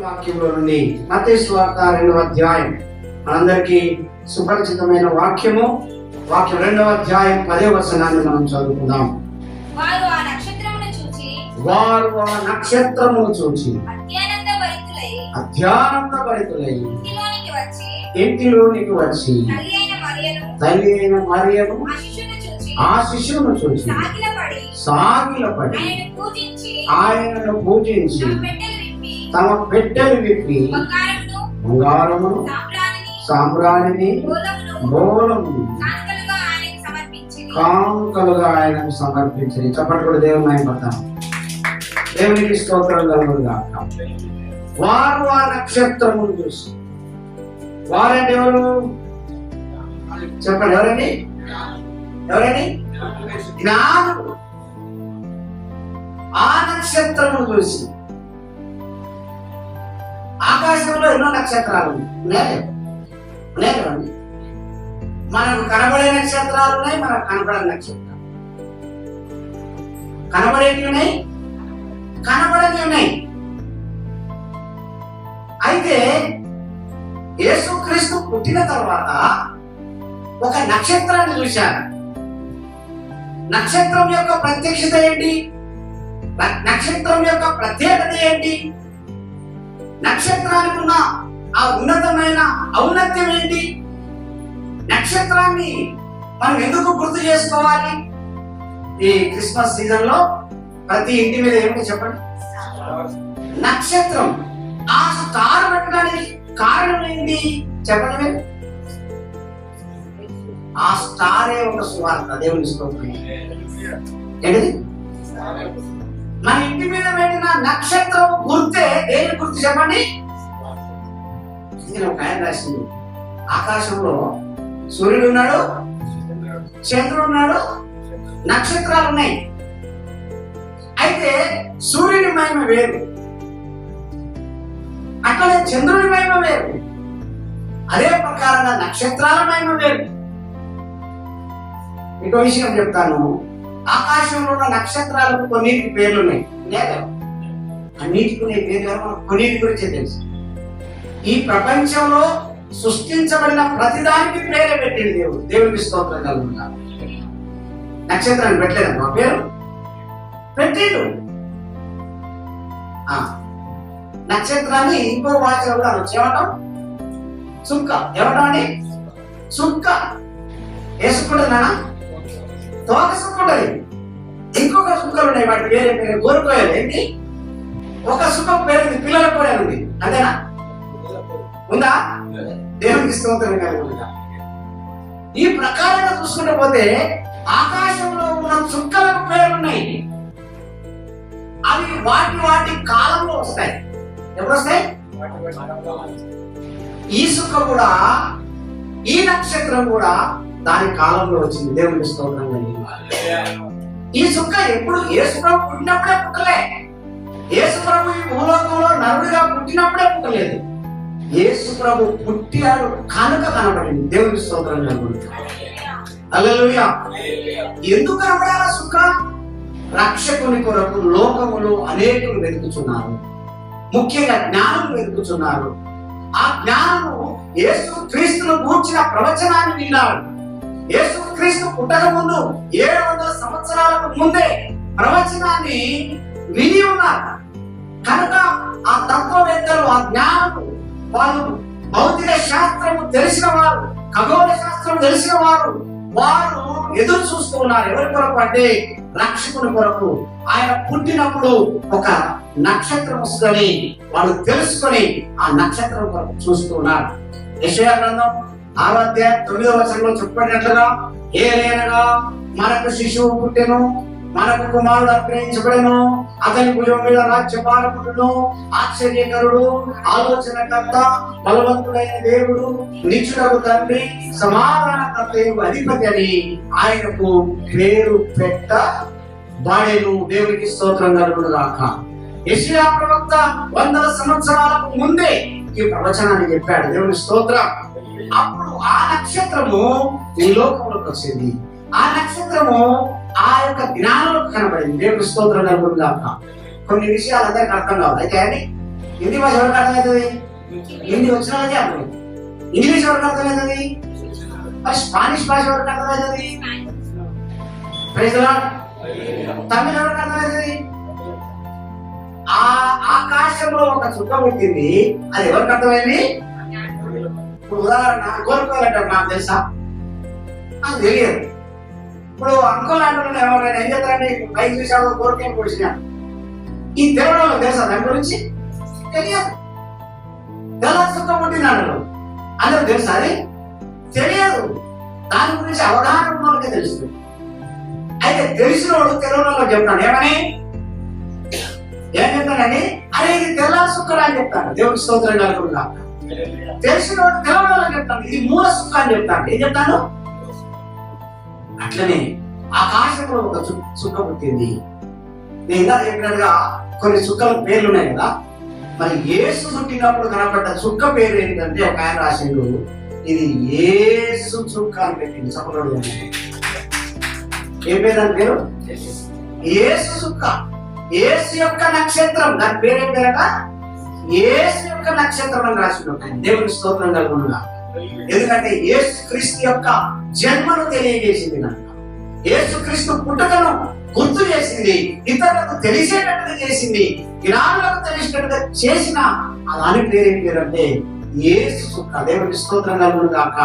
వాక్యంలో నుండి మత్తయి సువార్త 2వ అధ్యాయం మనందరికీ సుపరిచితమైన వాక్యం 2వ అధ్యాయం 10వ వచనాన్ని మనం చదువుకుందాం. వారు ఆ నక్షత్రమును చూచి అత్యానంద భరితులై ఇంటిలోనికి వచ్చి తల్లి అయిన మరియను ఆ శిశువును చూచి సాగిలపడి ఆయనను పూజించి తమ పెట్టెలు విప్పి బంగారమును సాంబ్రాణిని మూలమును కానుకలుగా ఆయనకు సమర్పించి చప్పట్లు కూడా దేవుని ఆయనపడతాం. దేవునికి స్తోత్రం కలుగునుగా. వారు ఆ నక్షత్రమును చూసి, వారంటే ఎవరు చెప్పండి, ఎవరండి జ్ఞానులు. ఆ నక్షత్రమును చూసి, ఆకాశంలో ఎన్నో నక్షత్రాలు ఉన్నాయి కదండి. మనకు కనబడే నక్షత్రాలు ఉన్నాయి, మనకు కనబడని నక్షత్రాలు. కనబడేవి ఉన్నాయి, కనబడని ఉన్నాయి. అయితే యేసుక్రీస్తు పుట్టిన తర్వాత ఒక నక్షత్రాన్ని చూశారు. నక్షత్రం యొక్క ప్రత్యక్షత ఏంటి? నక్షత్రం యొక్క ప్రత్యేకత ఏంటి? నక్షత్రానికి ఉన్న ఆ ఉన్నతమైన ఔన్నత్యం ఏంటి? నక్షత్రాన్ని మనం ఎందుకు గుర్తు చేసుకోవాలి? ఈ క్రిస్మస్ సీజన్ లో ప్రతి ఇంటి మీద ఏమిటి చెప్పండి? నక్షత్రం. ఆ స్టార్ పెట్టడానికి కారణం ఏంటి చెప్పండి మీరు? ఆ స్టారే ఒక సువార్త. దేవుని స్తోత్రం. ఏంటిది? మన ఇంటి మీద పెట్టిన నక్షత్రం గుర్తే దేని గుర్తు చెప్పండి? ఒక ఆయన రాసింది, ఆకాశంలో సూర్యుడు ఉన్నాడు, చంద్రుడు ఉన్నాడు, నక్షత్రాలు ఉన్నాయి. అయితే సూర్యుని మహిమ వేరు, అట్లనే చంద్రుని మహిమ వేరు, అదే ప్రకారంగా నక్షత్రాల మహిమ వేరు. ఇంకో విషయం చెప్తాను. ఆకాశంలో ఉన్న నక్షత్రాలకు కొన్నిటికి పేర్లు ఉన్నాయి, లేదా అన్నిటికి ఉన్నాయి పేర్లు. మనకు కొన్నిటి గురించే తెలుసు. ఈ ప్రపంచంలో సృష్టించబడిన ప్రతిదానికి పేరే పెట్టింది దేవుడు. దేవుడికి స్తోత్రం కలుగునుగా. నక్షత్రాన్ని పెట్టలేదు మా పేరు పెట్టిండు. నక్షత్రాన్ని ఇంకో భాషలో కూడా అనొచ్చు. ఏమంటాం? చుక్క. ఏమంటాం అండి? చుక్క. వేసుకుంటుంది నాన్న, తోక సుక్క ఉంటుంది. ఇంకొక సుక్కలు ఉన్నాయి, వాటి వేరే పేరు కోరుకోయాలి. ఏంటి? ఒక సుక్క పేరు పిల్లల కోయాలి ఉంది, అంతేనా? ఉందా? దేవునికి స్తోత్రం కలుగునుగా. ఈ ప్రకారంగా చూసుకుంటే పోతే ఆకాశంలో ఉన్న చుక్కలకు పేర్లున్నాయి. అవి వాటి కాలంలో వస్తాయి. ఎప్పుడు వస్తాయి? ఈ చుక్క కూడా, ఈ నక్షత్రం కూడా దాని కాలంలో వచ్చింది. దేవునికి స్తోత్రం కలుగునుగా. ఈ చుక్క ఎప్పుడు? యేసుప్రభు పుట్టినప్పుడే పుట్టలే. యేసుప్రభు ఈ భూలోకంలో నరుడిగా పుట్టినప్పుడే పుట్టలేదు. యేసు ప్రభు పుట్టాడు కనుక కనబడింది. దేవునికి స్తోత్రం కలుగునుగా. హల్లెలూయా. ఎందుకు కనబడాల సుఖ? రక్షకుని కొరకు లోకములు అనేకులు వెతుకుచున్నారు, ముఖ్యంగా జ్ఞానులు వెతుకుచున్నారు. ఆ జ్ఞానము యేసు క్రీస్తును గూర్చిన ప్రవచనాన్ని విన్నాడు. యేసు క్రీస్తు పుట్టక ముందు 700 సంవత్సరాలకు ముందే ప్రవచనాన్ని విని ఉన్నారు. కనుక ఆ తత్వవేత్తలు, ఆ జ్ఞానులు, వాళ్ళు భౌతిక శాస్త్రము తెలిసిన వారు, ఖగోళ శాస్త్రం తెలిసిన వారు, వారు ఎదురు చూస్తూ ఉన్నారు. ఎవరి కొరకు అంటే రక్షకుని కొరకు. ఆయన పుట్టినప్పుడు ఒక నక్షత్రం వస్తుందని వాళ్ళు తెలుసుకొని ఆ నక్షత్రం కొరకు చూస్తూ ఉన్నారు. యెషయా గ్రంథం 6వ అధ్యాయం 9వ వచనంలో చెప్పబడినట్లుగా, ఏలైనగా మనకు శిశువు పుట్టెను, మనకు కుమారుడు అనుగ్రహించబడెను, అతని భుజం మీద రాజ్యపాలకుడును, ఆశ్చర్యకరుడు, ఆలోచనకర్త, బలవంతుడైన దేవుడు, నిత్యుడగు తండ్రి, సమాధానకర్తయు అధిపతి అని ఆయనకు పేరు పెట్టబడెను. దేవునికి స్తోత్రం కలుగునుగాక. యెషయా ప్రవక్త 100 సంవత్సరాలకు ముందే ఈ ప్రవచనాన్ని చెప్పాడు. దేవుని స్తోత్రం. అప్పుడు ఆ నక్షత్రము ఈ లోకంలోకి వచ్చింది. ఆ నక్షత్రము ఆ యొక్క జ్ఞానంలో కనబడింది. దేవుని స్తోత్రం కలుగునుగాక. కొన్ని విషయాలు అందరికి అర్థం కావాలి. అయితే అండి హిందీ భాష ఎవరికి అర్థమవుతుంది? హిందీ వచ్చిన వాళ్ళకి అర్థమవుతుంది. ఇంగ్లీష్ ఎవరికి అర్థమవుతుంది? మరి స్పానిష్ భాష ఎవరికి అర్థమవుతుంది? Praise the lord. తమిళ ఎవరికి అర్థమవుతుంది? ఆ ఆకాశంలో ఒక చుక్క పుట్టింది, అది ఎవరికి అర్థమైంది? ఇప్పుడు ఉదాహరణ కోరుకోవాలంటారు, నాకు తెలుసా? నాకు తెలియదు. ఇప్పుడు అంకుల్ అంటున్నాను, ఎవరైనా ఏం చేస్తారంటే పైకి చూసాడు కోరికేం పొడిచినా ఈ తెలంగాణలో తెలుసా దాని గురించి? తెలియదు. తెల్ల చుక్క పుట్టింది అంటారు, అందరూ తెలుసా? అది తెలియదు. దాని గురించి అవగాహన ఉన్న వాళ్ళకే తెలుస్తుంది. అయితే తెలిసిన వాడు తెలంగాణలో చెప్తాడు, ఏమని ఏం చెప్తాడండి? అరే ఇది తెల్ల సుక్కరా అని చెప్తాడు. దేవుడికి స్తోత్రం కలుగుతుందా. తెలిసిన వాడు తెలంగాణలో చెప్తాడు, ఇది మూల సుక్క అని చెప్తాడు. ఏం చెప్తాను? అట్లనే ఆకాశంలో ఒక చుక్క పుట్టింది. నేను ఇందాక చెప్పినట్టుగా కొన్ని చుక్కల పేర్లు ఉన్నాయి కదా. మరి యేసు పుట్టినప్పుడు కనపడ్డ చుక్క పేరు ఏంటంటే ఒక ఆయన రాసిండు, ఇది యేసు చుక్క అని పెట్టింది. చెప్పలేదు ఏం పేరు? దాని పేరు యేసు చుక్క. యేసు యొక్క నక్షత్రం. దాని పేరు ఏం పేరట? యేసు యొక్క నక్షత్రం అని రాసిండు. దేవుని స్తోత్రం కలుగునుగా. ఎందుకంటే యేసు క్రీస్తు యొక్క జన్మను తెలియజేసింది కనుక, యేసు క్రీస్తు పుట్టుకను గుర్తు చేసింది, ఇతరులకు తెలిసేటట్టుగా చేసింది, జ్ఞానులకు తెలిసేటట్టుగా చేసిన దాని పేరు ఏం పేరు అంటే యేసు చుక్క. దేవుని స్తోత్రం కలుగును గాక.